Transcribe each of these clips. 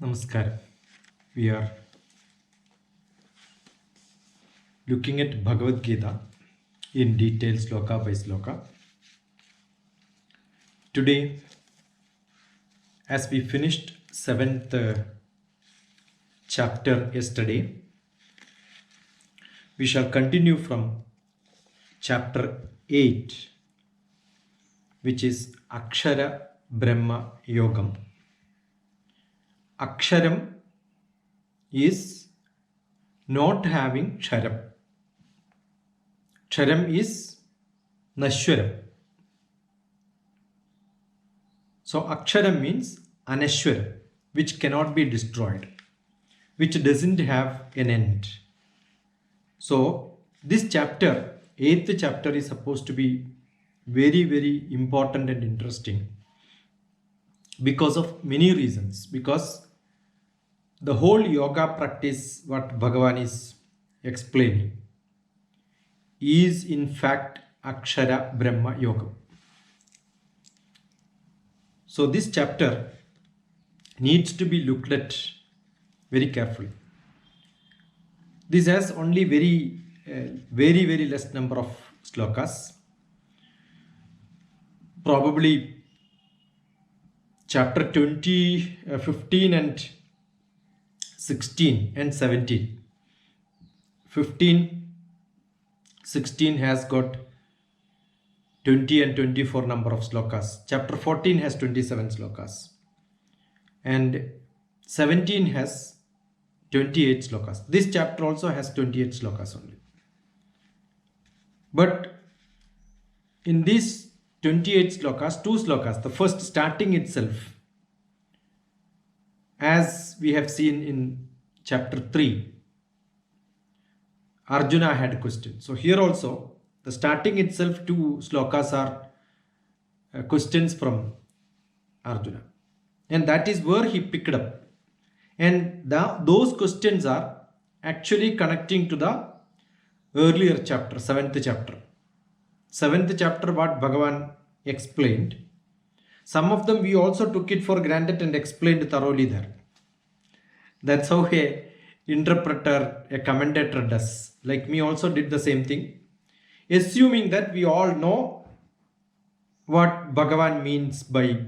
Namaskaram. We are looking at Bhagavad Gita in detail, sloka by sloka. Today, as we finished seventh chapter yesterday, we shall continue from chapter 8, which is Akshara Brahma Yogam. Aksharam is not having Ksharam. Ksharam is Nashwaram. So Aksharam means Anashwaram, which cannot be destroyed, which doesn't have an end. So this chapter, 8th chapter, is supposed to be very, very important and interesting because of many reasons. Because the whole yoga practice, what Bhagavan is explaining, is in fact Akshara Brahma Yoga. So this chapter needs to be looked at very carefully. This has only very less number of slokas. Probably chapter 20, 15 and 16 and 17. 15, 16 has got 20 and 24 number of slokas. Chapter 14 has 27 slokas. And 17 has 28 slokas. This chapter also has 28 slokas only. But in these 28 slokas, two slokas, the first starting itself, as we have seen in chapter 3, Arjuna had a question. So here also, the starting itself, two slokas are questions from Arjuna. And that is where he picked up. And those questions are actually connecting to the earlier chapter, 7th chapter. 7th chapter, what Bhagavan explained. Some of them we also took it for granted and explained thoroughly there. That's how a interpreter, a commentator does. Like me also did the same thing. Assuming that we all know what Bhagavan means by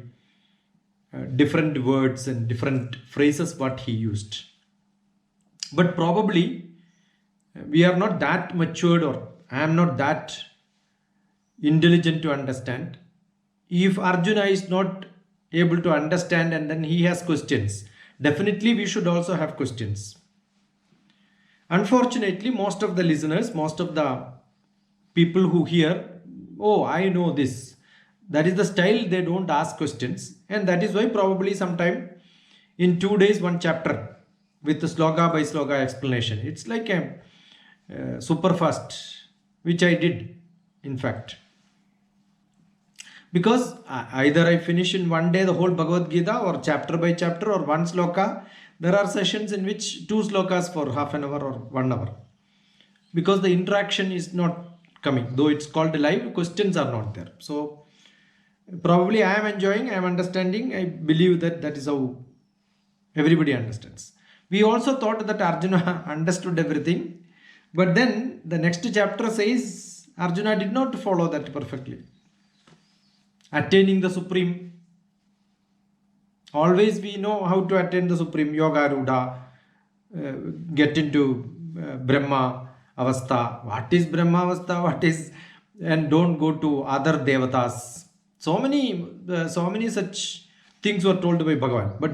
different words and different phrases what he used. But probably we are not that matured, or I am not that intelligent to understand. If Arjuna is not able to understand and then he has questions, definitely we should also have questions. Unfortunately, most of the listeners, most of the people who hear, oh, I know this. That is the style, they don't ask questions. And that is why probably sometime in 2 days, one chapter with the sloka by sloka explanation. It's like a super fast, which I did, in fact. Because either I finish in one day the whole Bhagavad Gita, or chapter by chapter, or one sloka. There are sessions in which 2 slokas for half an hour or 1 hour. Because the interaction is not coming. Though it's called live, questions are not there. So probably I am enjoying, I am understanding. I believe that is how everybody understands. We also thought that Arjuna understood everything. But then the next chapter says Arjuna did not follow that perfectly. Attaining the Supreme. Always we know how to attain the Supreme. Yoga Rudha, get into Brahma Avastha. What is Brahma Avastha? What is... And don't go to other Devatas. So many such things were told by Bhagavan. But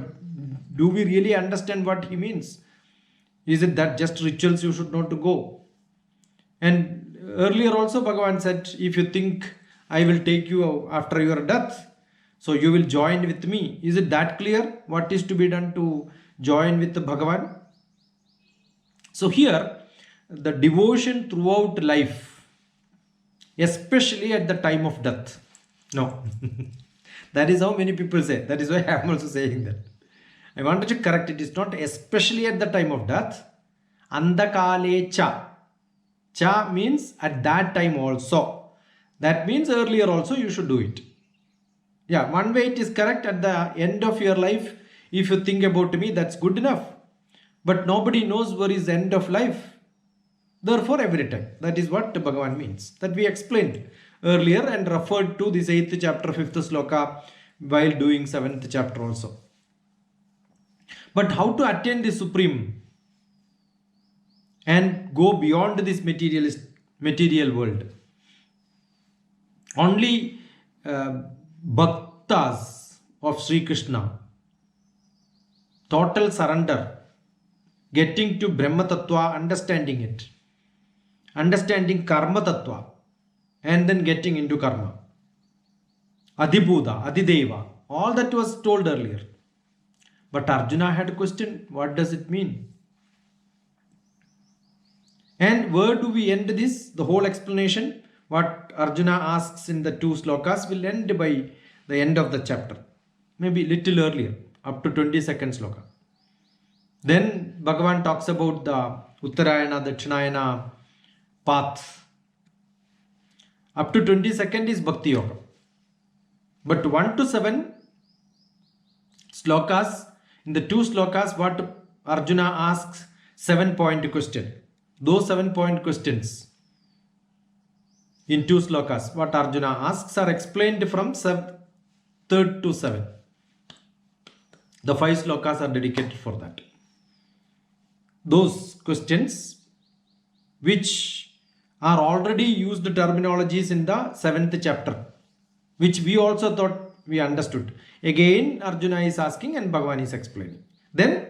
do we really understand what he means? Is it that just rituals you should not to go? And earlier also Bhagavan said, if you think I will take you after your death, so you will join with me. Is it that clear? What is to be done to join with the Bhagavan? So here, the devotion throughout life, especially at the time of death. No, that is how many people say. That is why I am also saying that. I wanted to correct it. It's not especially at the time of death. Andakale cha. Cha means at that time also. That means earlier also you should do it. Yeah, one way it is correct. At the end of your life, If you think about me, that's good enough. But nobody knows where is the end of life. Therefore, every time. That is what Bhagavan means. That we explained earlier and referred to this 8th chapter, 5th sloka while doing 7th chapter also. But how to attain the supreme and go beyond this material world? Only bhaktas of Sri Krishna, total surrender, getting to Brahma Tattva, understanding it, understanding Karma Tattva, and then getting into Karma. Adibhuta, Adideva, all that was told earlier. But Arjuna had a question, what does it mean? And where do we end this? The whole explanation, what Arjuna asks in the 2 slokas, will end by the end of the chapter. Maybe little earlier, up to 22nd sloka. Then Bhagavan talks about the Uttarayana, Dakshinayana path. Up to 22nd is Bhakti Yoga. But 1 to 7 slokas, in the 2 slokas, what Arjuna asks, 7-point question. Those 7-point questions in 2 slokas, what Arjuna asks, are explained from 3rd to 7. The 5 slokas are dedicated for that. Those questions which are already used terminologies in the 7th chapter, which we also thought we understood. Again, Arjuna is asking and Bhagavan is explaining. Then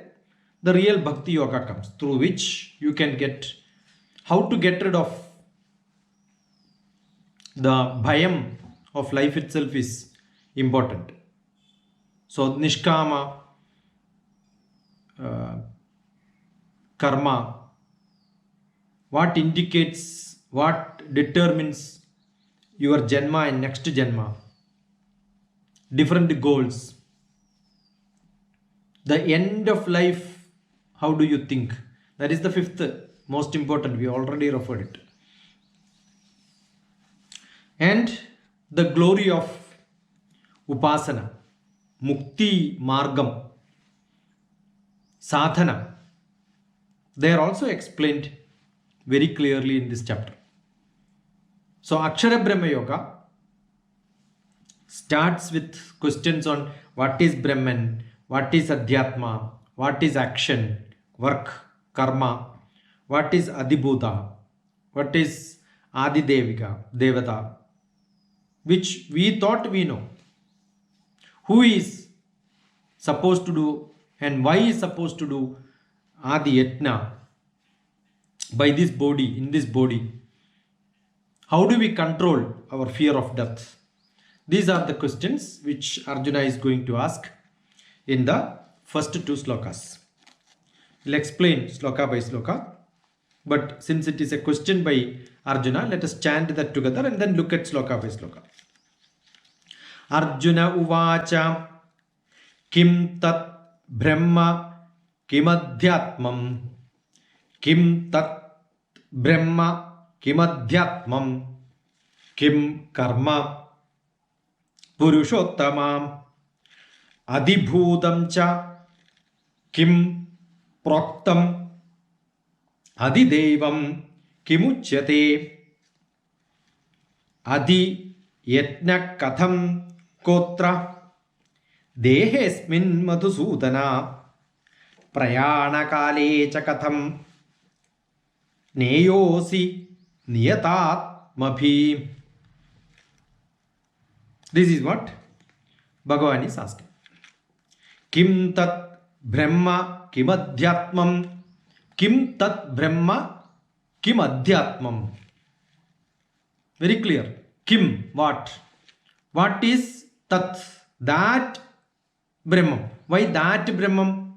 the real Bhakti Yoga comes, through which you can get, how to get rid of the bhayam of life itself is important. So Nishkama karma, what indicates, what determines your Janma and next Janma, different goals, the end of life, how do you think? That is the 5th most important, we already referred it. And the glory of Upasana, Mukti Margam, Sadhana, they are also explained very clearly in this chapter. So Akshara Brahma Yoga starts with questions on what is Brahman, what is Adhyatma, what is action, work, karma, what is Adibhuta, what is Adidevika, Devata, which we thought we know. Who is supposed to do and why is supposed to do Adi Yatna by this body, in this body. How do we control our fear of death? These are the questions which Arjuna is going to ask in the first 2 slokas. We'll explain sloka by sloka. But since it is a question by Arjuna, let us chant that together and then look at sloka by sloka. Arjuna uvacha kim tat brahma kimadhyatmam kim tat brahma kimadhyatmam kim karma purushottamam adibhutam cha kim proktam adidevam kimuchyate adi yatna katham kotra dehesmin madhusudana prayana kale cha katham neyosi niyatatmabhi. This is what Bhagavan is asking. Kim tat brahma kim adhyatmam. Kim tat brahma kim adhyatmam. Very clear. Kim, what? What is tat? That Brahman. Why that Brahman?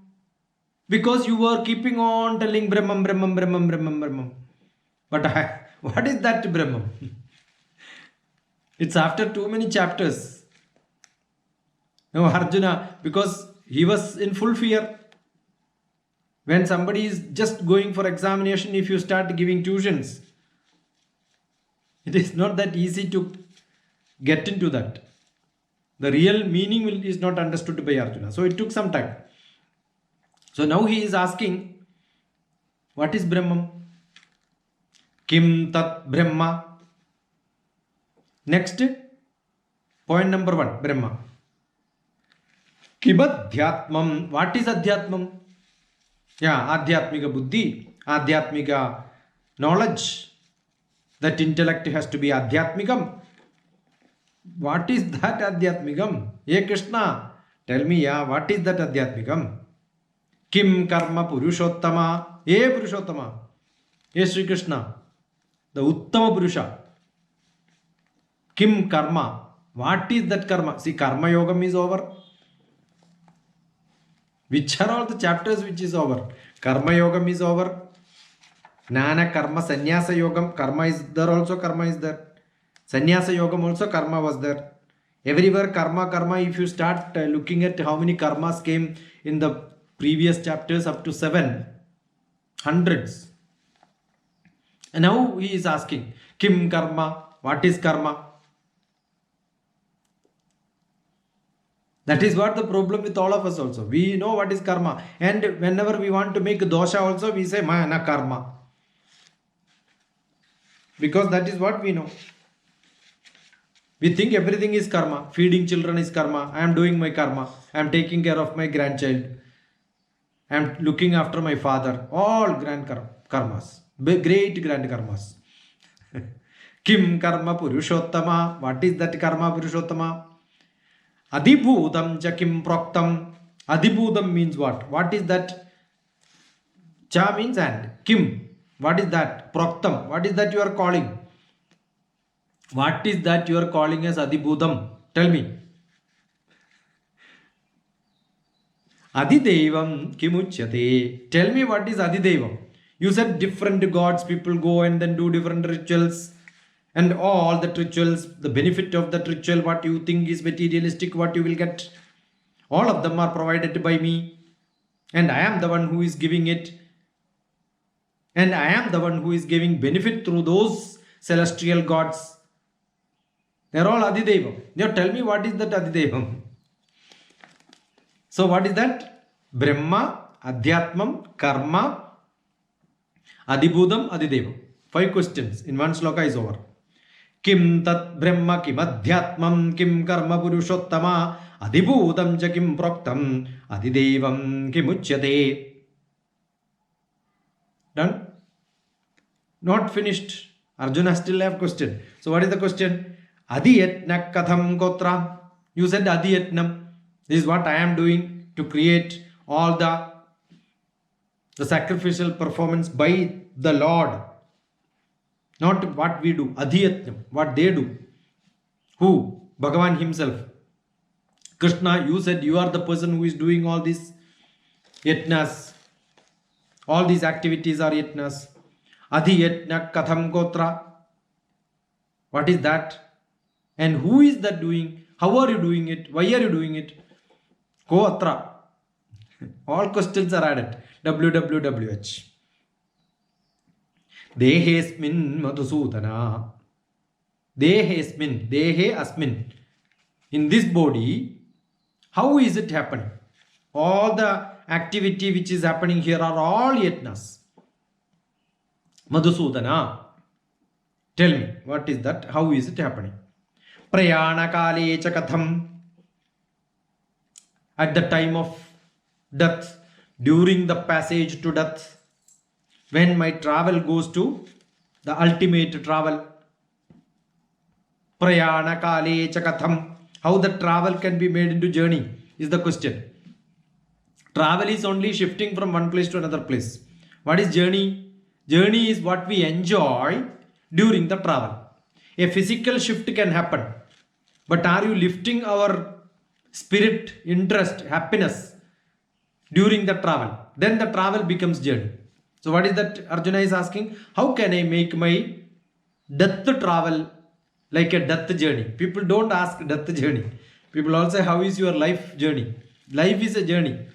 Because you were keeping on telling Brahman, Brahman, Brahman, Brahman, Brahman. But what is that Brahman? It's after too many chapters. Now Arjuna, because he was in full fear. When somebody is just going for examination, if you start giving tuitions, it is not that easy to get into that. The real meaning is not understood by Arjuna. So it took some time. So now he is asking, what is Brahman? Kim tat Brahma? Next, point number 1, Brahma. Kimadhyatmam. What is Adhyatmam? Yeah, Adhyatmika Buddhi, Adhyatmika knowledge. That intellect has to be Adhyatmikam. What is that Adhyatmikam? Hey Krishna, tell me, what is that Adhyatmikam? Kim karma Purushottama. Hey Purushottama. Hey Sri Krishna, the Uttama Purusha. Kim karma. What is that karma? See, karma yogam is over. Which are all the chapters which is over? Karma yogam is over. Jnana karma sannyasa yogam. Karma is there also, karma is there. Sannyasa yogam also, karma was there. Everywhere karma. If you start looking at how many karmas came in the previous chapters, up to 7, hundreds. And now he is asking, Kim karma? What is karma? That is what the problem with all of us also. We know what is karma. And whenever we want to make dosha also, we say, Mana karma. Because that is what we know. We think everything is karma. Feeding children is karma. I am doing my karma. I am taking care of my grandchild. I am looking after my father. All grand karmas. Great grand karmas. Kim karma Purushottama. What is that karma Purushottama? Adibhudam cha kim proktam. Adibhudam means what? What is that? Cha means and. Kim. What is that? Proktam. What is that you are calling? What is that you are calling as Adibhudam? Tell me. Adidevam kimuchyate. Tell me what is Adidevam. You said different gods, people go and then do different rituals. And all the rituals, the benefit of that ritual, what you think is materialistic, what you will get, all of them are provided by me. And I am the one who is giving it. And I am the one who is giving benefit through those celestial gods. They are all Adidevam. Now tell me what is that Adidevam? So what is that? Brahma, Adhyatmam, Karma, Adibhudam, Adidevam. 5 questions in one sloka is over. Kim tat Brahma, kim Adhyatmam, kim Karma Purushottama, Adibhudam cha kim proktam, Adidevam kim uchyate. Done? Not finished. Arjuna still have question. So what is the question? Adiyatna katham gotra. You said Adiyatnam. This is what I am doing to create all the sacrificial performance by the Lord. Not what we do. Adhiyatnam. What they do. Who? Bhagavan himself. Krishna, you said you are the person who is doing all these yatnas. All these activities are yatnas. Adhiyatna katham gotra. What is that? And who is that doing? How are you doing it? Why are you doing it? Koatra. All questions are added. WWWH. Dehesmin Madhusudana. Dehesmin. Dehe asmin. In this body, how is it happening? All the activity which is happening here are all yatnas. Madhusudana. Tell me, what is that? How is it happening? Prayana kale chakatham. At the time of death, during the passage to death, when my travel goes to the ultimate travel. Prayana kale chakatham. How the travel can be made into journey is the question. Travel is only shifting from one place to another place. What is journey? Journey is what we enjoy during the travel. A physical shift can happen. But are you lifting our spirit, interest, happiness during the travel? Then the travel becomes journey. So what is that Arjuna is asking? How can I make my death travel like a death journey? People don't ask death journey. People also say, how is your life journey? Life is a journey.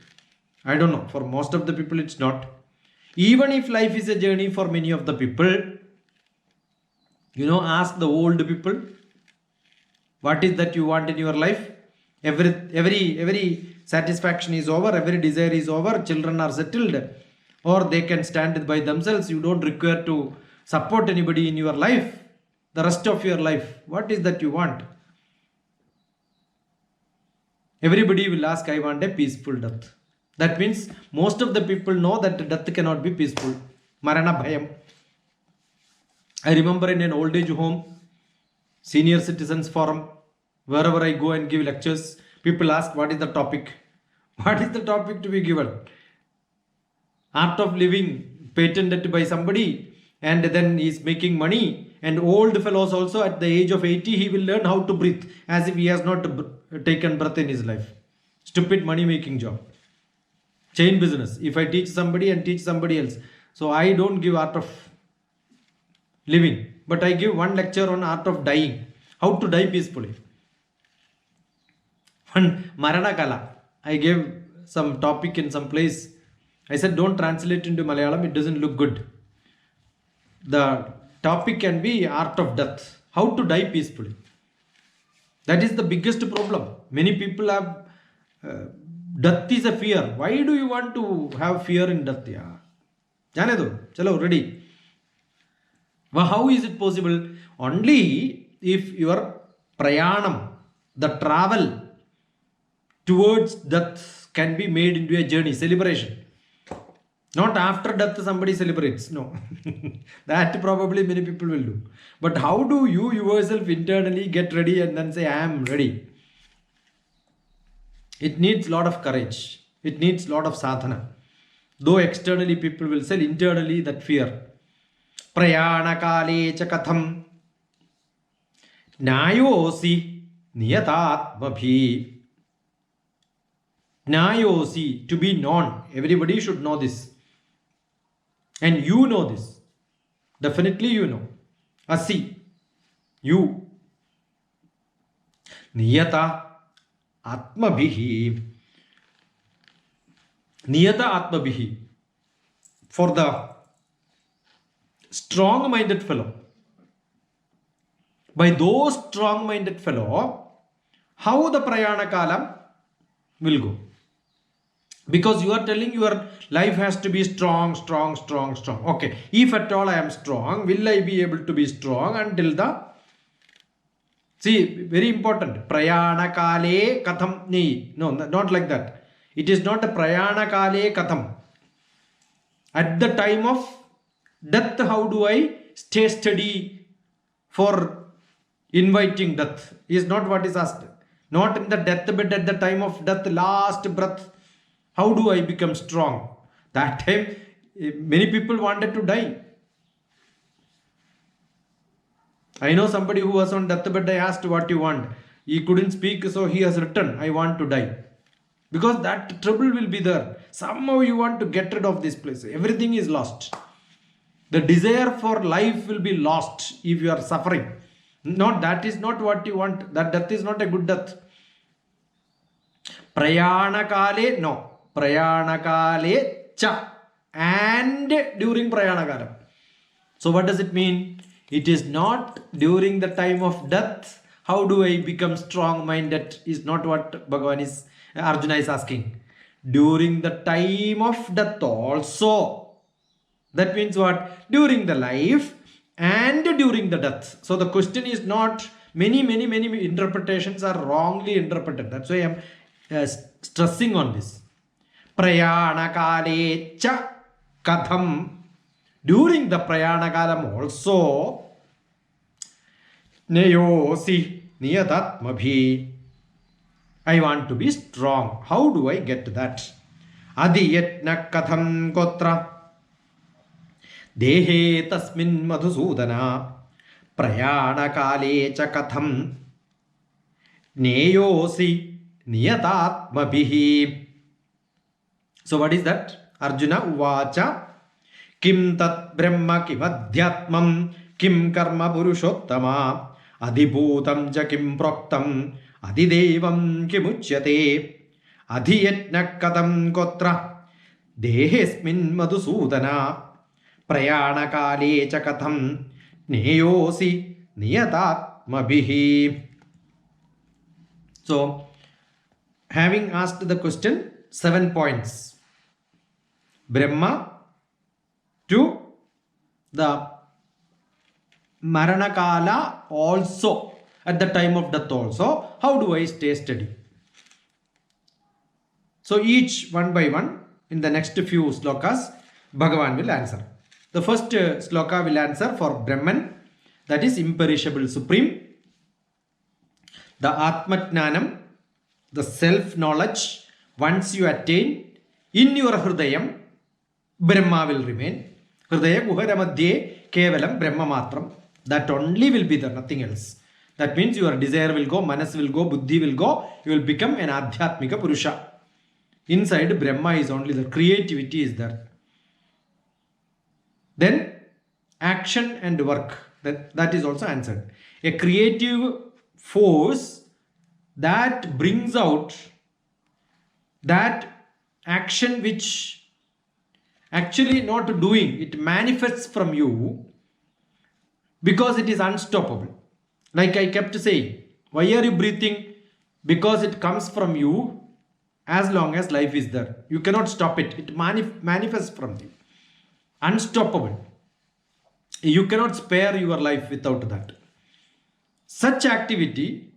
I don't know. For most of the people, it's not. Even if life is a journey for many of the people, ask the old people, what is that you want in your life? Every satisfaction is over, every desire is over, children are settled, or they can stand by themselves. You don't require to support anybody in your life, the rest of your life. What is that you want? Everybody will ask, I want a peaceful death. That means most of the people know that death cannot be peaceful. Marana bhayam. I remember in an old age home, senior citizens forum, wherever I go and give lectures, people ask, what is the topic? What is the topic to be given? Art of living, patented by somebody, and then he's making money. And old fellows also, at the age of 80, he will learn how to breathe as if he has not taken breath in his life. Stupid money making job. Chain business. If I teach somebody and teach somebody else. So I don't give art of living, but I give one lecture on art of dying. How to die peacefully. One Marana Kala. I gave some topic in some place. I said, don't translate into Malayalam, it doesn't look good. The topic can be art of death. How to die peacefully. That is the biggest problem. Many people have death is a fear. Why do you want to have fear in death? Yeah. Jane do. Chalo, ready. Well, how is it possible? Only if your prayanam, the travel towards death, can be made into a journey, celebration. Not after death somebody celebrates. No. That probably many people will do. But how do you yourself internally get ready and then say, I am ready? It needs a lot of courage. It needs a lot of sadhana. Though externally people will say, internally that fear. Prayana kale cha katham nayosi niyatatmabhi. Nayosi, to be known. Everybody should know this. And you know this. Definitely you know. Asi. You. Niyata atmabhihi. Niyata atmabhihi. For the strong-minded fellow. By those strong-minded fellow, how the prayana kalam will go. Because you are telling your life has to be strong. Okay, if at all I am strong, will I be able to be strong until the... See, very important. Prayana kale katham ni. No, not like that. It is not a prayana kale katham. At the time of death, how do I stay steady for inviting death? Is not what is asked. Not in the deathbed at the time of death, last breath. How do I become strong? That time, many people wanted to die. I know somebody who was on deathbed. I asked what you want. He couldn't speak, so he has written, I want to die. Because that trouble will be there. Somehow you want to get rid of this place. Everything is lost. The desire for life will be lost if you are suffering. No, that is not what you want. That death is not a good death. Prayana kale, no. Prayana kale cha. And during prayana kalam. So what does it mean? It is not during the time of death. How do I become strong-minded? Is not what Arjuna is asking. During the time of death also. That means what? During the life and during the death. So the question is not, many interpretations are wrongly interpreted. That's why I am stressing on this. Prayana kale cha katham. During the prayana kalam also, neyosi niyatatmabhi. I want to be strong. How do I get that? Adiyatna katham kotra. Dehe tasmin madhusudana. Prayana kale cha katham. Neyosi niyatatmabhi. So what is that? Arjuna uvacha. Kim tat brahma kim adhyatmam. Kim karma purushottama. Adhibhutam ja kim proktam. Adidevam kimuchyate. Adhiyatna katham kotra. Dehesmin madhusudana. Prayana kale cha katham. Neyosi niyatatmabhihi. So, having asked the question, 7 points. Brahma to the Maranakala also, at the time of death also. How do I stay steady? So each one by one, in the next few slokas, Bhagavan will answer. The first sloka will answer for Brahman, that is imperishable supreme. The Atmatnanam, the self-knowledge, once you attain, in your Hridayam, Brahma will remain. Hridaya Guhara Madhye Kevalam Brahma Matram. That only will be there, nothing else. That means your desire will go, manas will go, buddhi will go, you will become an Adhyatmika Purusha. Inside Brahma is only the creativity is there. Then action and work, that is also answered. A creative force that brings out that action which actually not doing, it manifests from you because it is unstoppable. Like I kept saying, why are you breathing? Because it comes from you as long as life is there. You cannot stop it. It manifests from you. Unstoppable. You cannot spare your life without that. Such activity,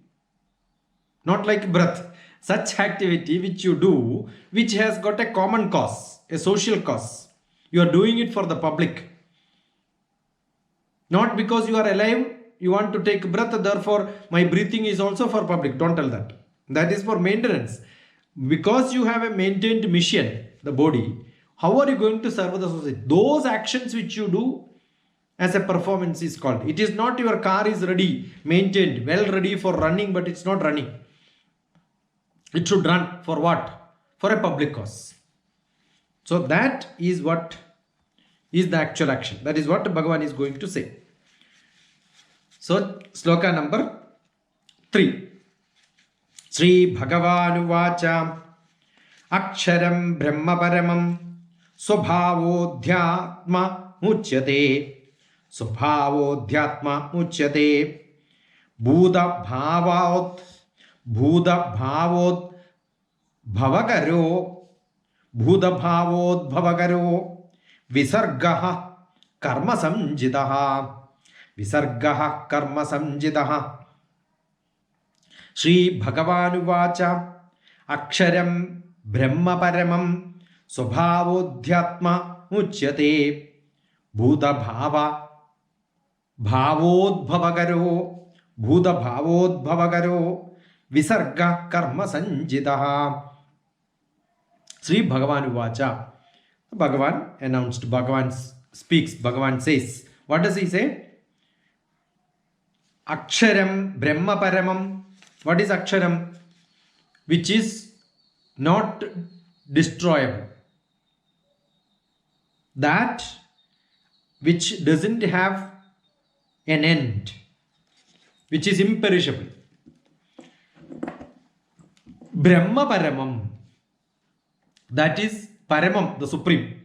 not like breath, such activity which you do, which has got a common cause, a social cause. You are doing it for the public. Not because you are alive, you want to take breath, therefore my breathing is also for public. Don't tell that. That is for maintenance. Because you have a maintained mission, the body, how are you going to serve the society? Those actions which you do as a performance is called. It is not your car is ready, maintained, well ready for running, but it's not running. It should run for what? For a public cause. So that is what is the actual action. That is what Bhagavan is going to say. So sloka number 3. Sri Bhagavan Uvacha Aksharam Brahma Paramam Swabhavodhyatma Muchyate Swabhavodhyatma Muchyate Buddha Bhavot Bhavagaro Buddha Bhavot Bhavagaro Visargaha Karma Samjitaha Visargaha Karma Samjitaha Sri Bhagavan Uvacha Aksharam Brahma Paramam Swabhavodhyatma Muchyate Bhuta Bhava Bhavodbhavagaro Bhuta Bhavodbhavagaro Visarga Karma Sanjitaha. Sri Bhagavan Uvacha. Bhagavan announced, Bhagavan speaks, Bhagavan says. What does he say? Aksharam Brahma Paramam. What is Aksharam? Which is not destroyable. That which doesn't have an end, which is imperishable. Brahma Paramam. That is Paramam, the Supreme.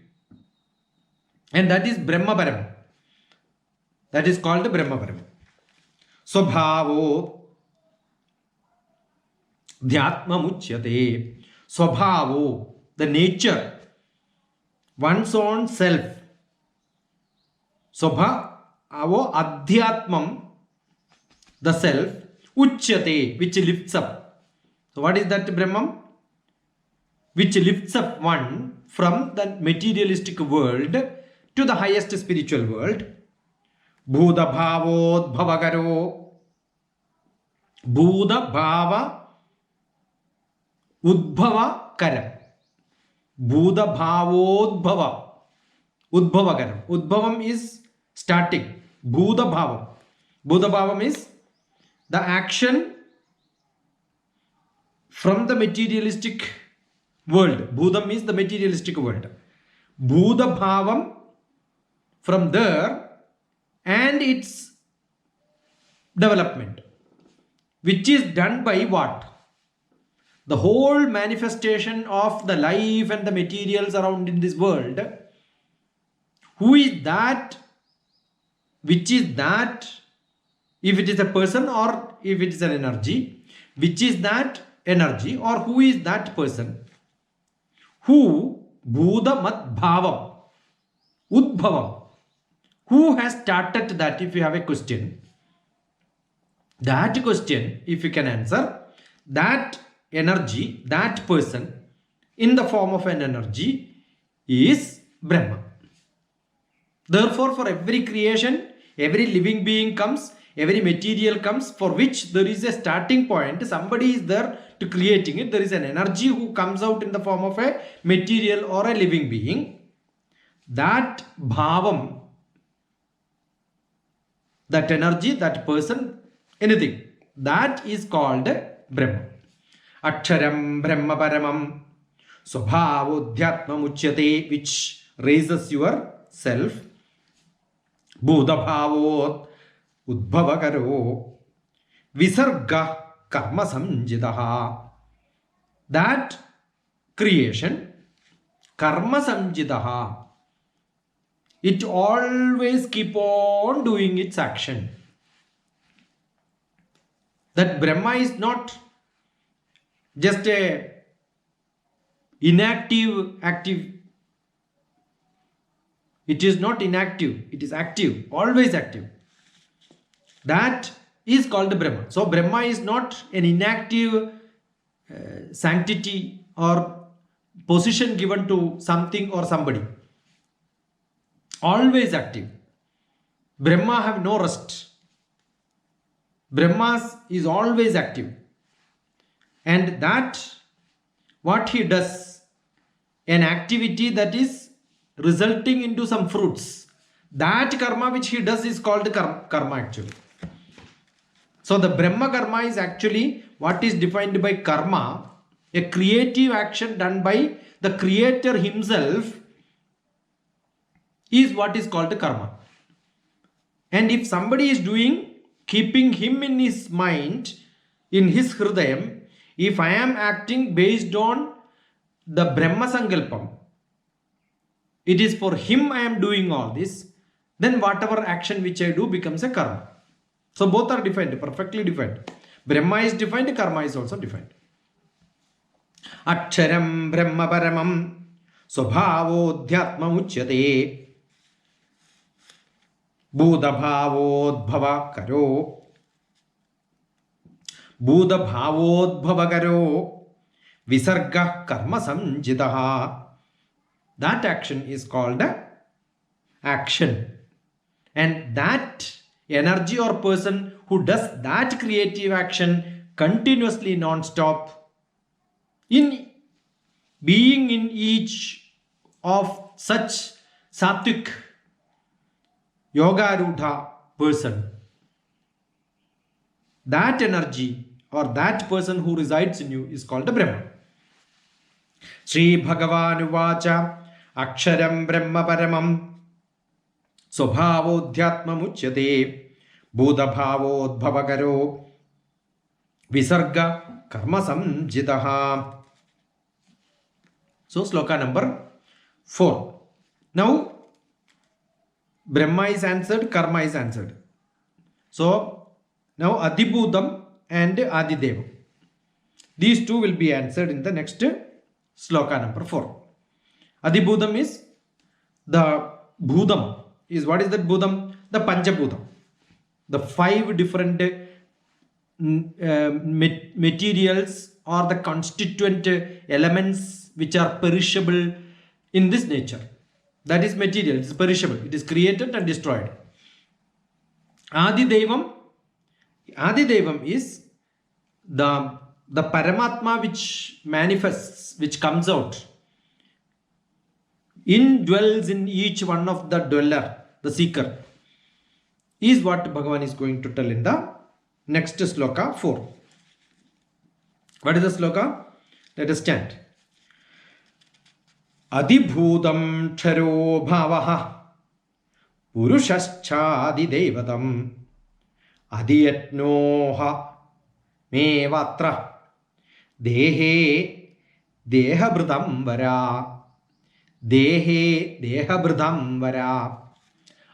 And that is Brahma Paramam. That is called Brahma Paramam. Swabhavo Dhyatma Muchyate. Swabhavo, the nature, one's own self. Swabhavo Adhyatmam, the self. Uchyate, which lifts up. So what is that Brahman? Which lifts up one from the materialistic world to the highest spiritual world. Bhuda Bhavod Bhavagaro. Bhuda Bhava Udbhava Karam. Bhuda Bhavodbhava. Udbhava Karam. Udbhavam is starting. Bhuda Bhavam. Bhuda Bhavam is the action from the materialistic world. Bhudam is the materialistic world. Bhuda Bhavam from there and its development, which is done by what? The whole manifestation of the life and the materials around in this world. Who is that? Which is that? If it is a person or if it is an energy, which is that energy or who is that person who Bhudamat Bhavam Udbhavam, who has started that? If you have a question, that question, if you can answer, that energy, that person in the form of an energy is Brahma. Therefore, for every creation, every living being comes, every material comes, for which there is a starting point, somebody is there to creating it. There is an energy who comes out in the form of a material or a living being. That bhavam, that energy, that person, anything, that is called Brahma. Aksharam Brahma Paramam Swabhavodhyatmam Uchyate, which raises your self. Bhudabhavot Udbhavakaro Visarga Karma Samjidaha. That creation, Karma Samjidaha, it always keep on doing its action. That Brahma is not just a inactive, active. It is not inactive, it is active, always active. That is called Brahma. So Brahma is not an inactive sanctity or position given to something or somebody. Always active. Brahma have no rest. Brahma is always active. And that, what he does, an activity that is resulting into some fruits, that karma which he does is called karma actually. So the Brahma karma is actually what is defined by karma, a creative action done by the creator himself, is what is called karma. And if somebody is doing, keeping him in his mind, in his hridayam, if I am acting based on the Brahma Sankalpam, it is for him I am doing all this, then whatever action which I do becomes a karma. So both are defined, perfectly defined. Brahma is defined, karma is also defined. Aksharam Brahma Paramam Swabhavodhyatmam Uchyate Bhudabhavodbhava Karo Bhudabhavodbhava Karo Visarga Karma Samjidaha. That action is called action. And that energy or person who does that creative action continuously non-stop, in being in each of such sattvic yogarudha person, that energy or that person who resides in you is called Brahma. Sri Bhagavan Uvacha Aksharam Brahma Paramam Swabhavodhyatmam Uchyate Bhudabhavodbhavakaro Visarga Karma Samjidaha. So sloka number 4. Now Brahma is answered, karma is answered. So now Adibhudam and Adidevam, these two will be answered in the next sloka number 4. Adibhudam is the Bhudam. Is what is that Bhudam? The Panchabhudam. The 5 different materials or the constituent elements which are perishable in this nature. That is material, it is perishable, it is created and destroyed. Adidevam is the Paramatma which manifests, which comes out, indwells in each one of the dweller, the seeker, is what Bhagavan is going to tell in the next sloka 4. What is the sloka? Let us chant. Adibhudam Ksharo Bhavaha Purushascha Adidevatam Adiyatnoha Mevatra Dehe Dehabhridam Vara Dehe Dehabhridam Vara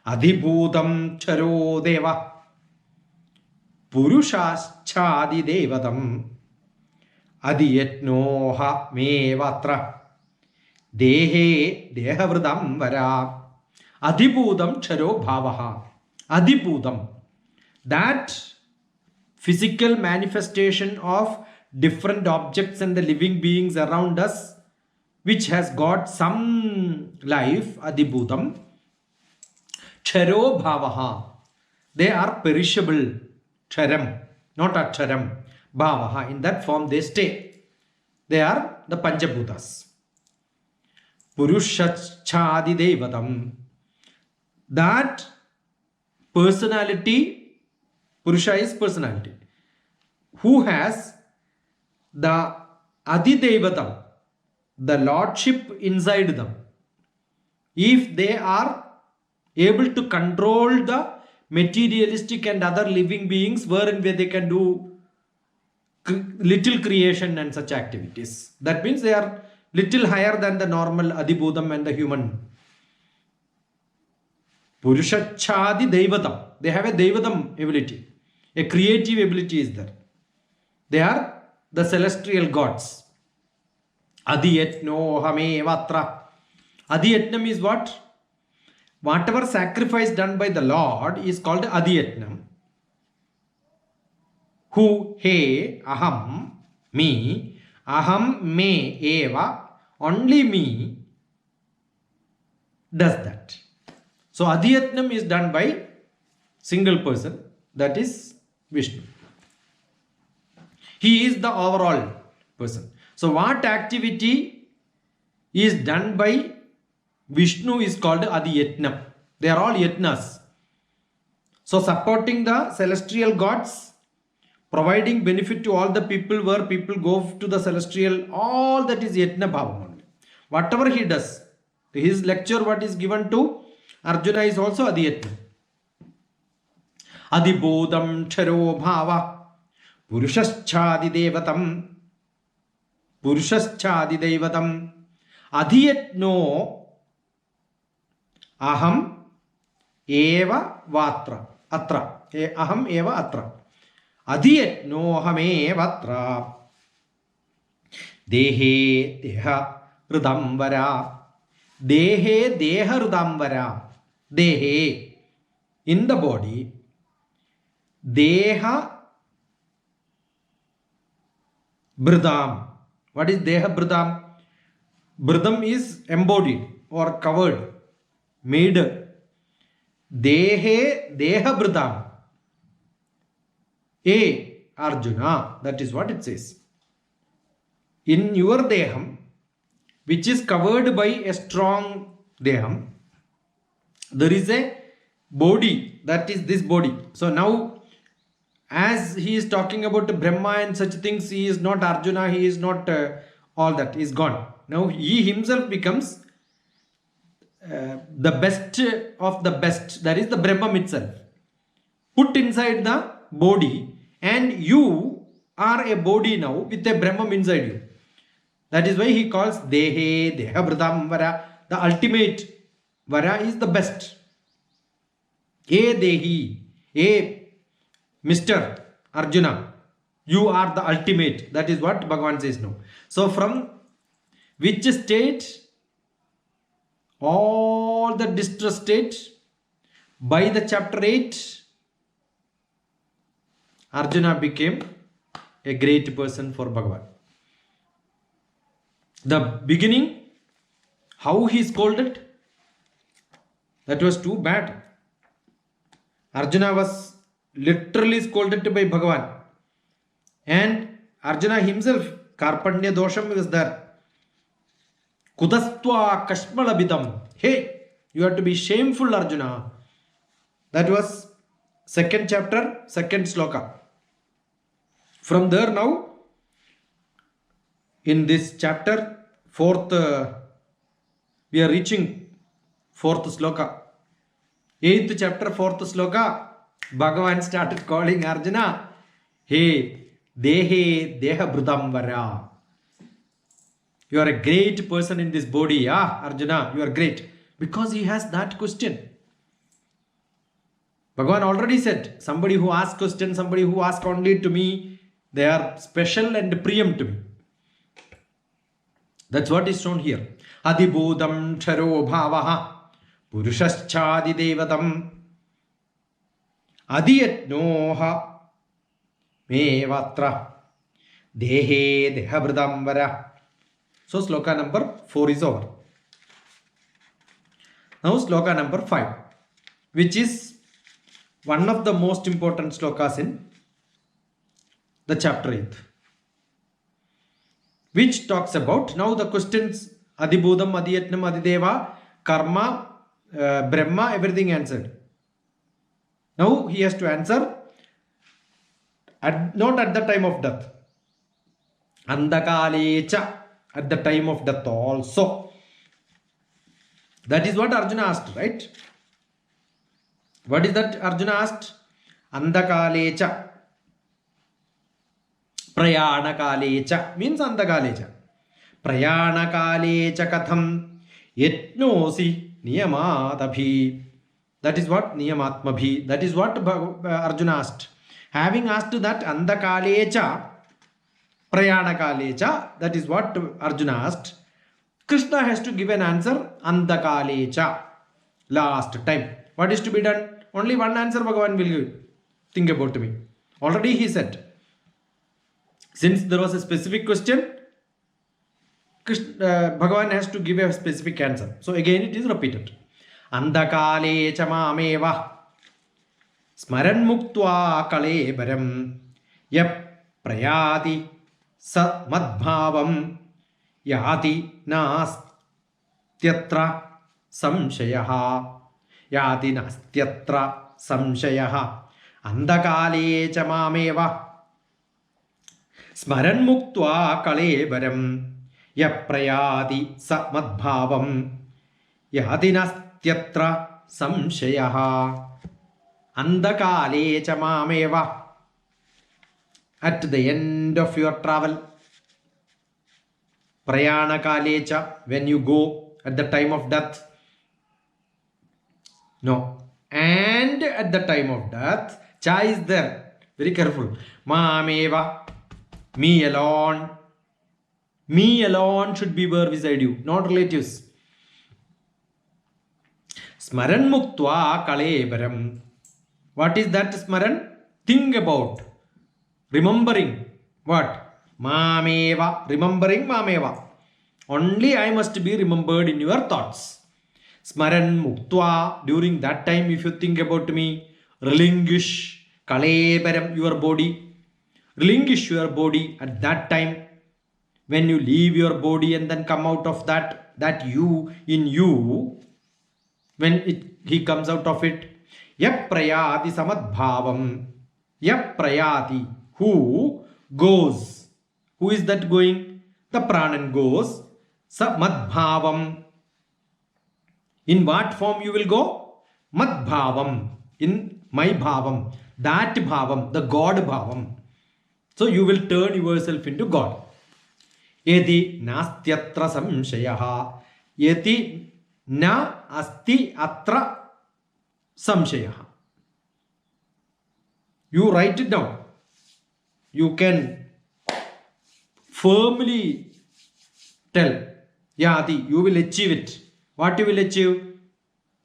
Adibhudam Ksharo Deva Purushascha Adidevatam adiyatnoha me vatra dehe dehavridam vara adibhudam charo bhavaha. Adibhudam, that physical manifestation of different objects and the living beings around us, which has got some life, adibhudam charo bhavaha, they are perishable. Charam, not acharam. Bhavaha, in that form they stay. They are the Panchabhutas. Purushachadi Devatam, that personality, Purusha is personality, who has the Adidevatam, the lordship inside them. If they are able to control the materialistic and other living beings, wherein where they can do little creation and such activities, that means they are little higher than the normal Adibhudam and the human. Purushachadi Devatam, they have a Devatam ability, a creative ability is there. They are the celestial gods. Adiyatno hame vatra. Adiyatnam is what? Whatever sacrifice done by the Lord is called Adiyatnam. Who, he, aham, me, aham, me, eva, only me does that. So Adiyatnam is done by single person, that is Vishnu. He is the overall person. So what activity is done by Vishnu is called Adiyatnam. They are all Yatnas. So supporting the celestial gods, providing benefit to all the people where people go to the celestial, all that is Yatna Bhavam only. Whatever he does, his lecture what is given to Arjuna is also Adiyatnam. Adibodham charo bhava purushachadi devatam purushachadi devatam adiyatno aham eva vatra atra aham eva atra adiyatno aham eva atra dehe deha ridambara dehe deha ridambara dehe, in the body, deha bridam. What is deha bridam? Bridam is embodied or covered, made. Dehe deha bridam. A Arjuna, that is what it says. In your deham, which is covered by a strong deham, there is a body, that is this body. So now, as he is talking about Brahma and such things, he is not Arjuna, he is not all that, he is gone. Now he himself becomes the best of the best, that is the Brahman itself, put inside the body, and you are a body now with a Brahman inside you. That is why he calls Dehe Deha Bridam Vara. The ultimate Vara is the best. A Dehi, A Mr. Arjuna, you are the ultimate. That is what Bhagavan says now. So from which state? All the distress state, by the chapter 8, Arjuna became a great person for Bhagavan. The beginning, how he scolded, that was too bad. Arjuna was literally scolded by Bhagavan. And Arjuna himself, Karpanya dosham was there. Kudastva kashmalabidam. Hey, you have to be shameful, Arjuna. That was second chapter, second sloka. From there now, in this chapter, fourth, we are reaching fourth sloka. 8th chapter, 4th sloka, Bhagavan started calling Arjuna, hey, dehe deha bridam vara. You are a great person in this body, Arjuna, you are great. Because he has that question. Bhagavan already said, somebody who asks questions, somebody who asks only to me, they are special and preempt me. That's what is shown here. Adibhudam Ksharo Bhavaha Purushachadi Devatam Adiyatnoha Mevatra Dehe Dehabridambara. So sloka number 4 is over. Now sloka number 5, which is one of the most important slokas in the chapter 8, which talks about now the questions Adibhudam, Adiyatnam, Adideva, Karma, Brahma, everything answered. Now he has to answer not at the time of death. Andakalecha, at the time of death also. That is what Arjuna asked, right? What is that Arjuna asked? Andakalecha. Prayanakalecha means Andakalecha. Prayanakalecha katham yetnosi niyamatabhi. That is what niyamatmabhi. That is what Arjuna asked. Having asked that Andakalecha, Prayanakalecha, that is what Arjuna asked. Krishna has to give an answer Andakalecha. Last time. What is to be done? Only one answer Bhagavan will give. Think about me. Already he said. Since there was a specific question, Bhagavan has to give a specific answer. So again it is repeated. Andakalecha mameva smaran muktva kalebaram yap prayati sa madbhavam yati nastyatra samshayaha. Yati nastyatra samshayaha. Andakalecha mameva smaran muktva kalebaram yaprayati sa madbhavam yati nastyatra samshayaha. Andakalecha mameva. At the end of your travel, prayanakalecha, when you go at the time of death. No. And at the time of death, cha is there. Very careful. Mameva. Me alone. Me alone should be there beside you, not relatives. Smaran muktva kalebaram. What is that smaran? Think about. Remembering. What? Mameva. Remembering mameva. Only I must be remembered in your thoughts. Smaran muktva. During that time, if you think about me, relinquish kalebaram, your body. Relinquish your body at that time. When you leave your body and then come out of that you in you, when he comes out of it, yap prayati samadbhavam. Yap prayati. Who goes? Who is that going? The pranan goes. Samadbhavam. In what form you will go? Madbhavam. In my bhavam. That bhavam. The God bhavam. So you will turn yourself into God. Yati nastyatra samshayaha. Yati na asti atra samshayaha. You write it down. You can firmly tell. Yati, you will achieve it. What you will achieve?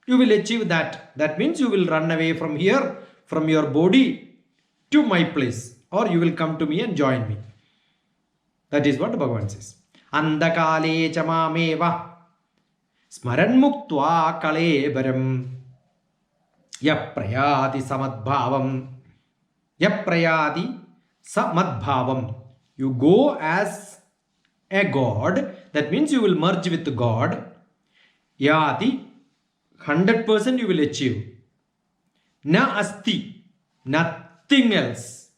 You will achieve that. That means you will run away from here, from your body to my place. Or you will come to me and join me. That is what Bhagavan says. Andakalecha mameva smaran muktva kalebaram yaprayati samadbhavam. Yaprayati samadbhavam. You go as a God. That means you will merge with God. Yati, 100% you will achieve. Na asti, nothing else.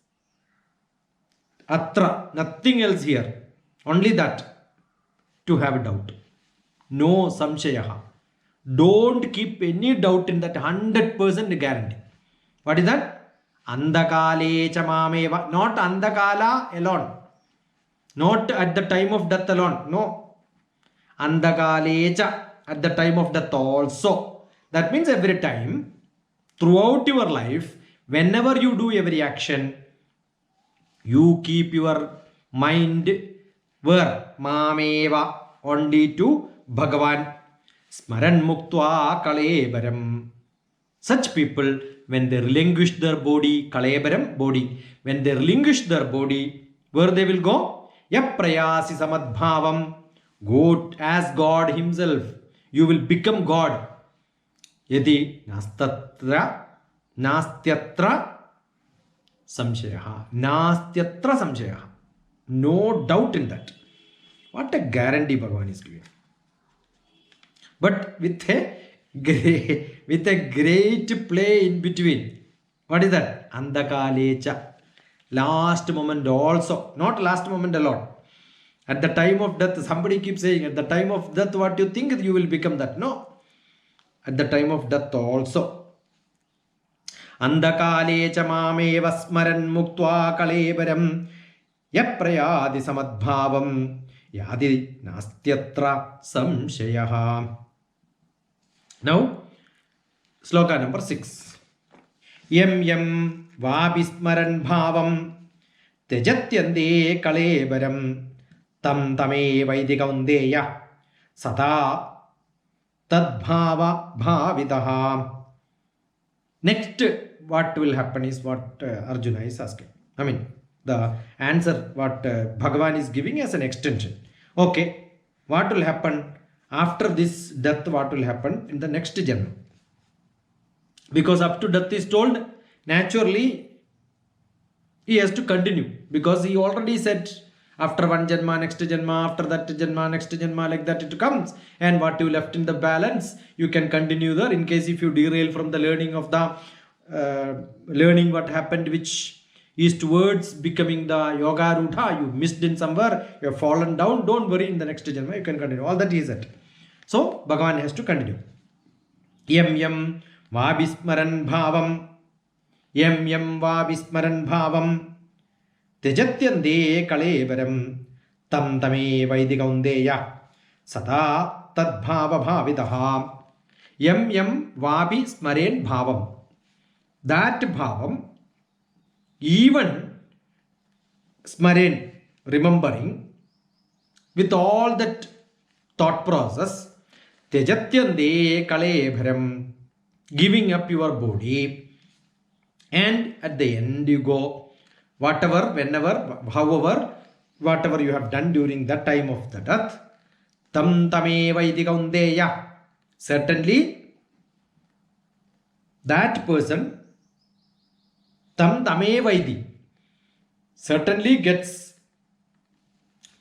Atra, nothing else here. Only that. To have a doubt. No samshayaha. Don't keep any doubt in that 100% guarantee. What is that? Andakalecha mameva. Not andakala alone. Not at the time of death alone. No. Andakalecha. At the time of death also. That means every time, throughout your life, whenever you do every action, you keep your mind where? Mameva. only to Bhagavan. Smaran muktva kalebaram. Such people, when they relinquish their body, kalebaram, body, when they relinquish their body, where they will go? Yaprayasi samadbhavam. Go as God himself. You will become God. Yadi nastyatra samshayaha. Nastyatra samshayaha. No doubt in that. What a guarantee Bhagavan is giving. But with a great play in between. What is that? Andakalecha. Last moment also. Not last moment alone. At the time of death, somebody keeps saying, at the time of death, what you think you will become that. No. At the time of death also. Andakalecha mameva smaran muktva kalebaram yaprayadi samadbhavam yadi nastyatra samshayaha. Now, sloka number 6. Yam vabhismaran bhavam tejatyande kalebaram tam tame vaidikaundeya sada tadbhava bhavidaha. Next, what will happen is what Arjuna is asking. I mean, the answer what Bhagavan is giving as an extension. Okay, what will happen after this death? What will happen in the next janma? Because up to death is told, naturally he has to continue, because he already said after one janma, next janma, after that janma, next janma, like that it comes. And what you left in the balance, you can continue there. In case if you derail from the learning of the learning what happened, which is towards becoming the yoga rudha, you missed in somewhere, you have fallen down, don't worry, in the next janma you can continue. All that is it. So Bhagavan has to continue. Yam vabhismaran bhavam. Yam vabhismaran bhavam tejatyande kalebaram tam tame vaidikaundeya sada tadbhava bhavidaha. Yam vabhismaran bhavam. That bhavam, even smaran, remembering, with all that thought process, tejatyande kalebaram, giving up your body, and at the end you go, whatever, whenever, however, whatever you have done during that time of the death, tam tame vaidikaundeya, certainly that person, tam tame vaidi, certainly gets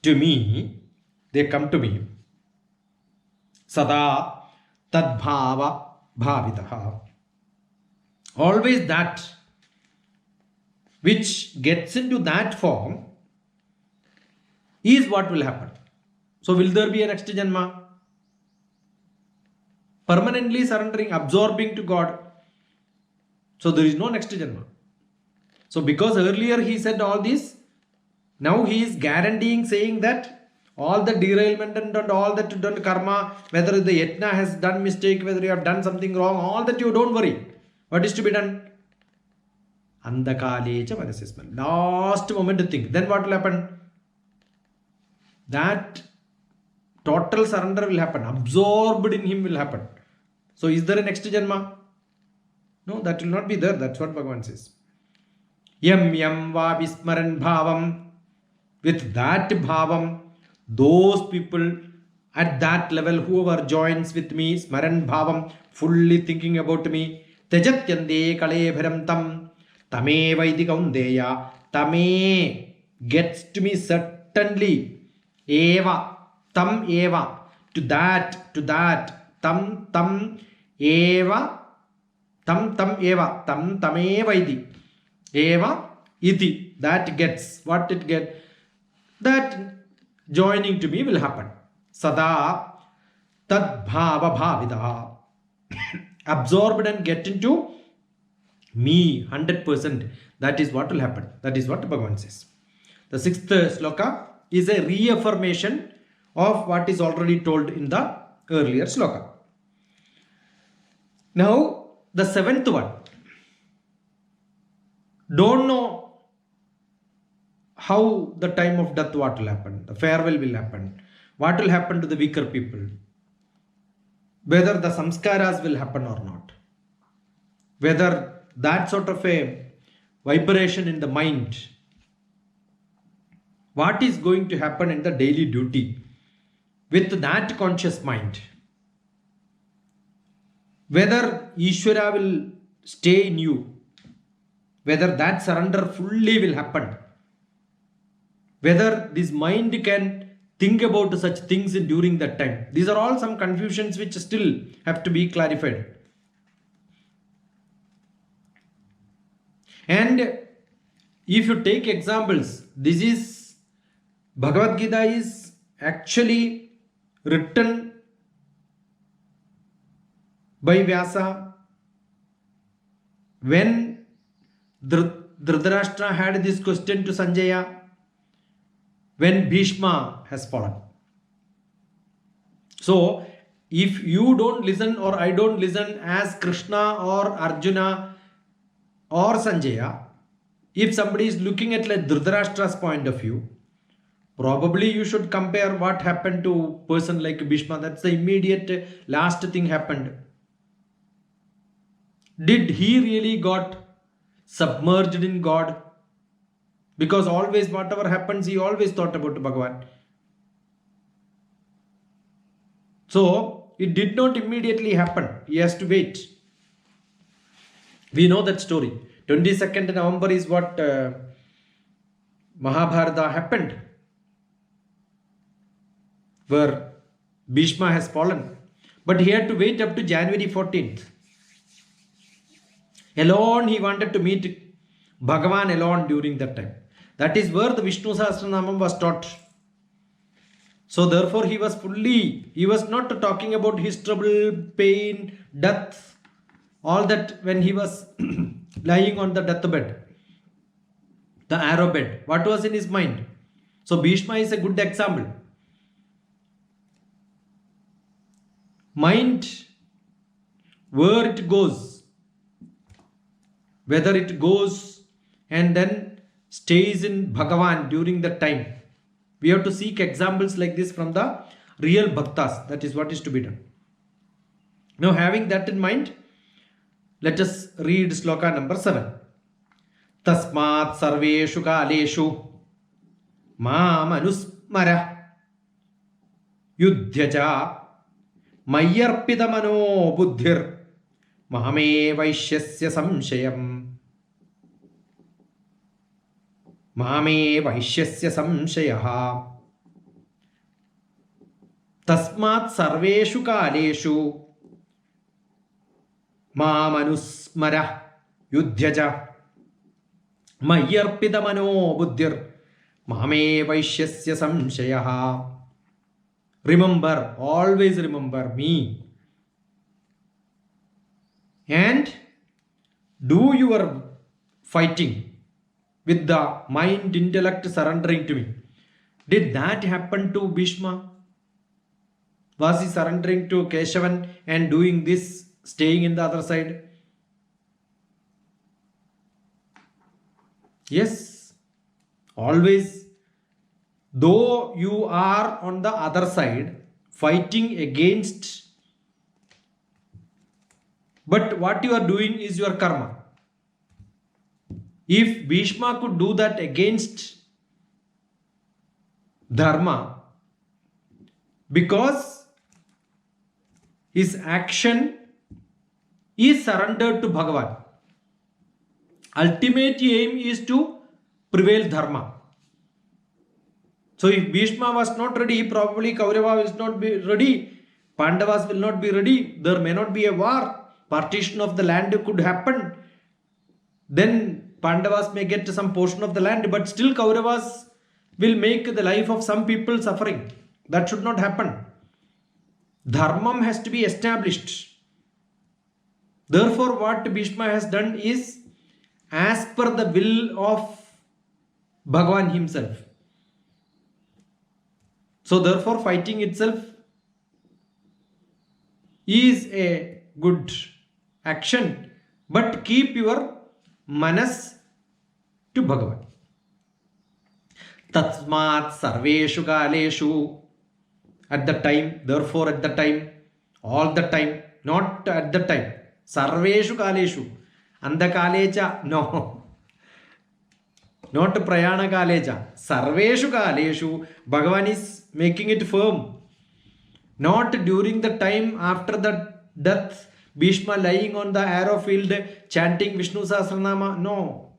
to me, they come to me, sada tadbhava bhavidaha. Always that which gets into that form is what will happen. So will there be a next janma? Permanently surrendering, absorbing to God. So there is no next janma. So because earlier he said all this, now he is guaranteeing, saying that all the derailment and all that done karma, whether the yatna has done mistake, whether you have done something wrong, all that you don't worry. What is to be done? Andakalecha manasisman. Last moment to think. Then what will happen? That total surrender will happen. Absorbed in him will happen. So is there a next janma? No, that will not be there. That's what Bhagavan says. Yam vabhismaran bhavam. With that bhavam, those people at that level, whoever joins with me, smaran bhavam, fully thinking about me, tejatyande kalebharam tam tame vaidikaundeya. Tame gets to me certainly. Eva, tam eva, to that, tam eva, tam eva, tam tame vaidi, eva iti, that gets, what it get, that joining to me will happen. Sada tadbhava bhavidaha. Absorbed and get into me 100%. That is what will happen. That is what Bhagavan says. The 6th sloka is a reaffirmation of what is already told in the earlier sloka. Now the 7th one. Don't know how the time of death what will happen. The farewell will happen. what will happen to the weaker people? Whether the samskaras will happen or not. Whether that sort of a vibration in the mind, what is going to happen in the daily duty with that conscious mind? Whether Ishvara will stay in you, whether that surrender fully will happen, whether this mind can think about such things during that time. These are all some confusions which still have to be clarified. And if you take examples, this is Bhagavad Gita is actually written by Vyasa when Dhritarashtra had this question to Sanjaya, when Bhishma has fallen. So, if you don't listen or I don't listen as Krishna or Arjuna or Sanjaya, if somebody is looking at like Dhritarashtra's point of view, probably you should compare what happened to a person like Bhishma. That's the immediate last thing happened. Did he really got submerged in God? Because always whatever happens, he always thought about Bhagavan. So it did not immediately happen. He has to wait. We know that story. 22nd November is what Mahabharata happened, where Bhishma has fallen. But he had to wait up to January 14th. Alone he wanted to meet Bhagavan alone during that time. That is where the Vishnu Sahasranamam was taught. So therefore he was not talking about his trouble, pain, death, all that when he was lying on the deathbed, the arrow bed. What was in his mind? So Bhishma is a good example. Mind, where it goes, whether it goes and then stays in Bhagavan during that time. We have to seek examples like this from the real bhaktas. That is what is to be done. Now, having that in mind, let us read sloka number 7. Tasmat sarveshu kaleshu mam anusmara yudhyaja mayyarpita mano buddhir mahame vaishyasya samshayam. Mahame vaishyasya samshayaha. Tasmat sarveshu kaleshu mam anusmara yudhyaja mayyarpita mano buddhir mahame vaishyasya samshayaha. Remember, always remember me and do your fighting with the mind, intellect surrendering to me. Did that happen to Bhishma? Was he surrendering to Keshavan and doing this, staying in the other side? Yes. Always, though you are on the other side, fighting against, but what you are doing is your karma. If Bhishma could do that against Dharma, because his action is surrendered to Bhagavan. Ultimate aim is to prevail Dharma. So if Bhishma was not ready, probably Kaurava will not be ready, Pandavas will not be ready, there may not be a war, partition of the land could happen, then Pandavas may get some portion of the land, but still Kauravas will make the life of some people suffering. That should not happen. Dharmam has to be established. Therefore, what Bhishma has done is as per the will of Bhagavan himself. So therefore, fighting itself is a good action, but keep your manas to Bhagavan. Tatsmat sarveshu kaleshu at the time, therefore at the time, all the time, not at the time. Sarveshu kaleshu. Andakalecha, no. Not prayana kalecha. Sarveshu kaleshu. Bhagavan is making it firm. Not during the time after the death, Bhishma lying on the arrow field chanting Vishnu Sahasranama. No.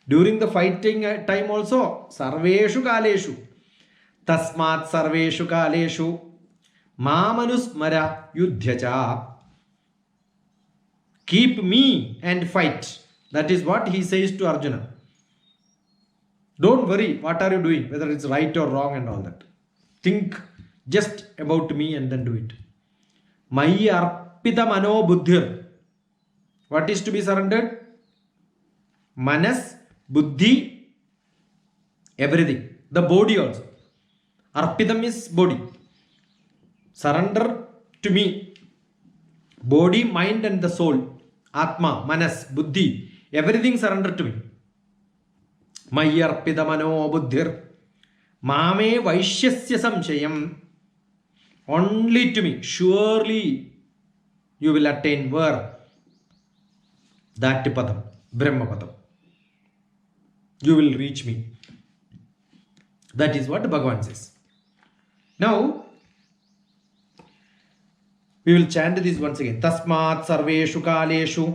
During the fighting time also, Sarveshu kaleshu. Tasmat sarveshu kaleshu. Mamanusmara yudhyacha. Keep me and fight. That is what he says to Arjuna. Don't worry, what are you doing, whether it's right or wrong and all that. Think just about me and then do it. Mayi arpita mano buddhir. What is to be surrendered? Manas, buddhi, everything. The body also. Arpitam is body. Surrender to me. Body, mind and the soul. Atma, manas, buddhi. Everything surrender to me. Mayi arpita mano buddhir. Mame vaishyasya samshayam. Only to me. Surely you will attain where? That padam. Brahma padam. You will reach me. That is what Bhagavan says. Now, we will chant this once again. Tasmat sarveshu kaleshu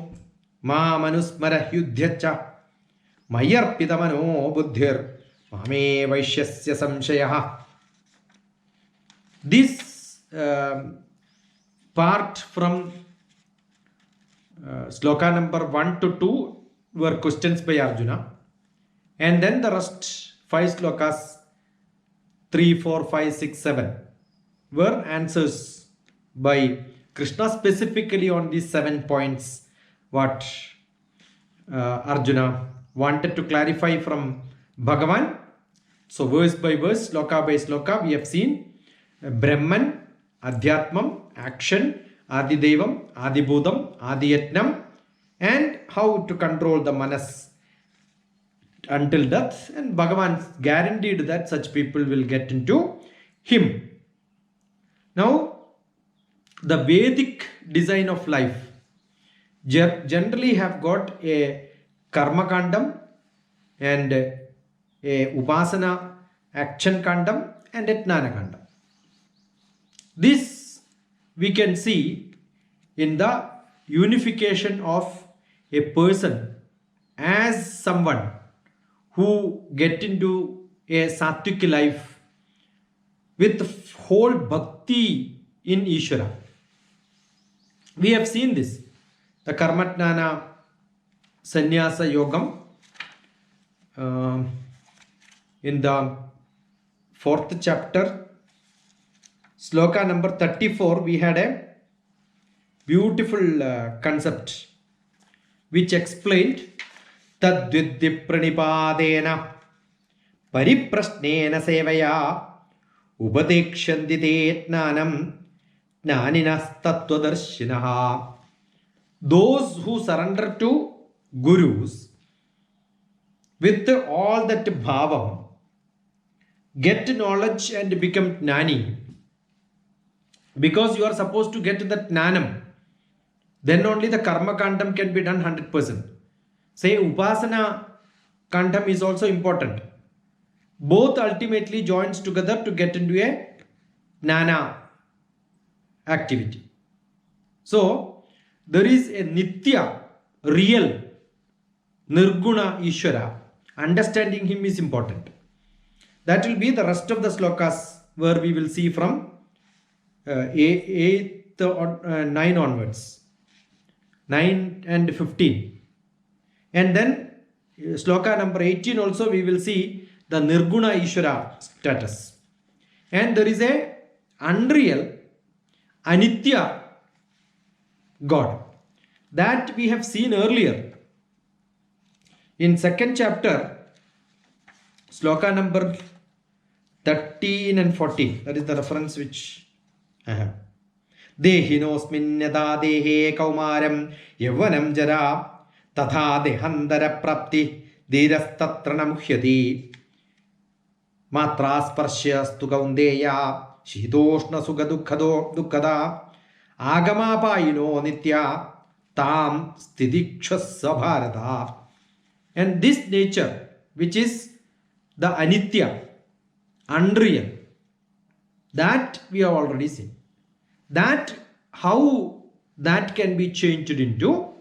ma manusmara yudhyacha mayarpita mano buddhir mame vaishyasya samshayah. This part from sloka number 1 to 2 were questions by Arjuna. And then the rest 5 slokas 3, 4, 5, 6, 7 were answers by Krishna specifically on these 7 points what Arjuna wanted to clarify from Bhagavan. So verse by verse, sloka by sloka, we have seen Brahman, Adhyatmam, action, Adidevam, Adibhudam, Adiyatnam, and how to control the manas until death. And Bhagavan guaranteed that such people will get into him. Now, the Vedic design of life generally have got a karma kandam and a upasana action kandam and a jnana kandam. This we can see in the unification of a person as someone who get into a sattvic life with whole bhakti in Ishvara. We have seen this. The Karmatnana Sannyasa Yogam in the 4th chapter, sloka number 34, we had a beautiful concept which explained Tadvidhi pranipadena pariprasnena sevaya upadekshanti te jnanam jnaninas tattvadarshinaha. Those who surrender to gurus with all that bhavam get knowledge and become jnani. Because you are supposed to get that jnanam, then only the karma kandam can be done 100%. Say upasana kandam is also important. Both ultimately joins together to get into a jnana activity. So there is a nitya, real, nirguna Ishvara. Understanding him is important. That will be the rest of the slokas where we will see from 9 onwards. 9 and 15. And then sloka number 18 also we will see the nirguna Ishvara status. And there is a unreal, anitya God. That we have seen earlier. In 2nd chapter, sloka number 13 and 14. That is the reference which I have. Dehinosmin yada dehe kaumaram yavanam jara tatha dehandara prapti dhirastatra namuhyati matras parsyastu kaundeya Shitoshna Sukha Dukkada Agamapayino Nitya Tam Stidikshasa Bharata. And this nature, which is the Anitya, unreal, that we have already seen. That how that can be changed into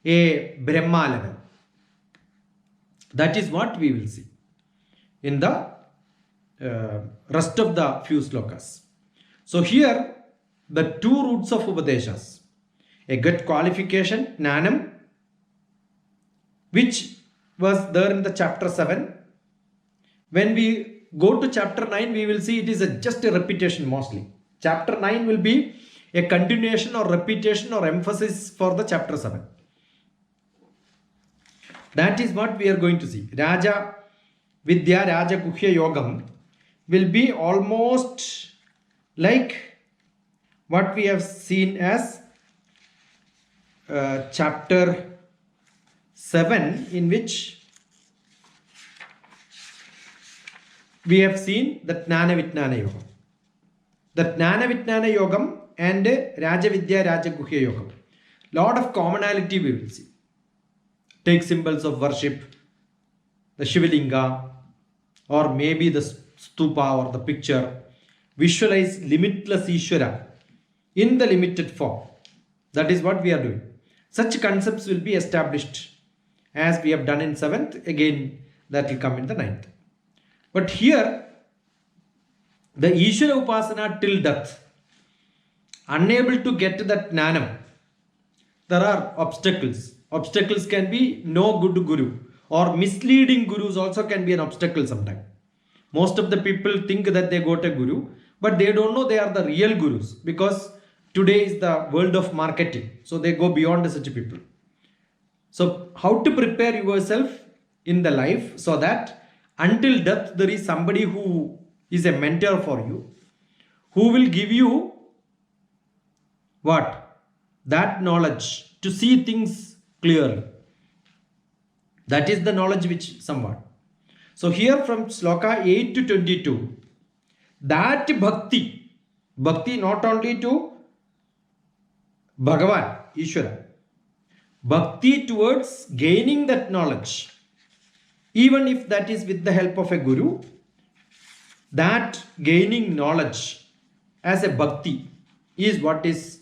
a Brahma level. That is what we will see in the rest of the few slokas. So here the two roots of Upadeshas, a good qualification, Jnanam, which was there in the chapter 7. When we go to chapter 9, we will see it is just a repetition mostly. Chapter 9 will be a continuation or repetition or emphasis for the chapter 7. That is what we are going to see. Raja Vidya Raja Guhya Yogam will be almost like what we have seen as chapter 7, in which we have seen the Jnana Vijnana Yogam. The Jnana Vijnana Yogam and Raja Vidya Raja Guhya Yogam. Lot of commonality we will see. Take symbols of worship, the Shivalinga, or maybe the stupa or the picture. Visualize limitless Ishvara in the limited form. That is what we are doing. Such concepts will be established as we have done in 7th. Again, that will come in the 9th. But here, the Ishvara Upasana till death, unable to get to that Jnanam, there are obstacles. Obstacles can be no good guru, or misleading gurus also can be an obstacle sometimes. Most of the people think that they got a guru, but they don't know they are the real gurus, because today is the world of marketing. So they go beyond such people. So how to prepare yourself in the life so that until death there is somebody who is a mentor for you, who will give you what? That knowledge to see things clearly. That is the knowledge which somewhat. So here from sloka 8 to 22, that bhakti not only to Bhagavan, Ishvara, bhakti towards gaining that knowledge, even if that is with the help of a guru, that gaining knowledge as a bhakti is what is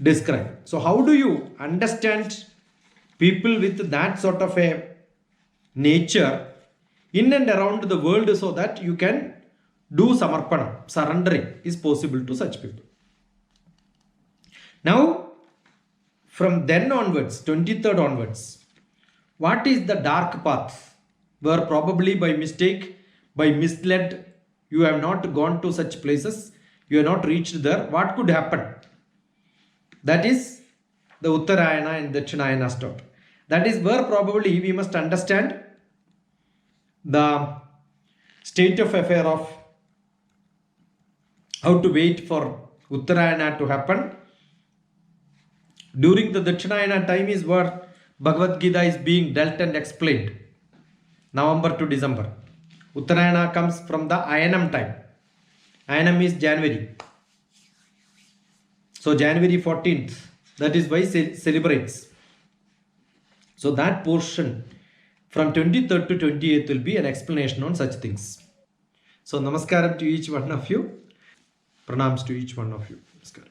described. So how do you understand people with that sort of a nature in and around the world so that you can do samarpana, surrendering is possible to such people. Now, from then onwards, 23rd onwards, what is the dark path where probably by mistake, by misled, you have not gone to such places, you have not reached there, what could happen? That is the Uttarayana and Dakshinayana stop. That is where probably we must understand the state of affair of how to wait for Uttarayana to happen. During the Dakshinayana time is where Bhagavad Gita is being dealt and explained. November to December. Uttarayana comes from the Ayanam time. Ayanam is January. So January 14th, that is why celebrates. So that portion from 23rd to 28th will be an explanation on such things. So namaskaram to each one of you. Pranams to each one of you. Namaskaram.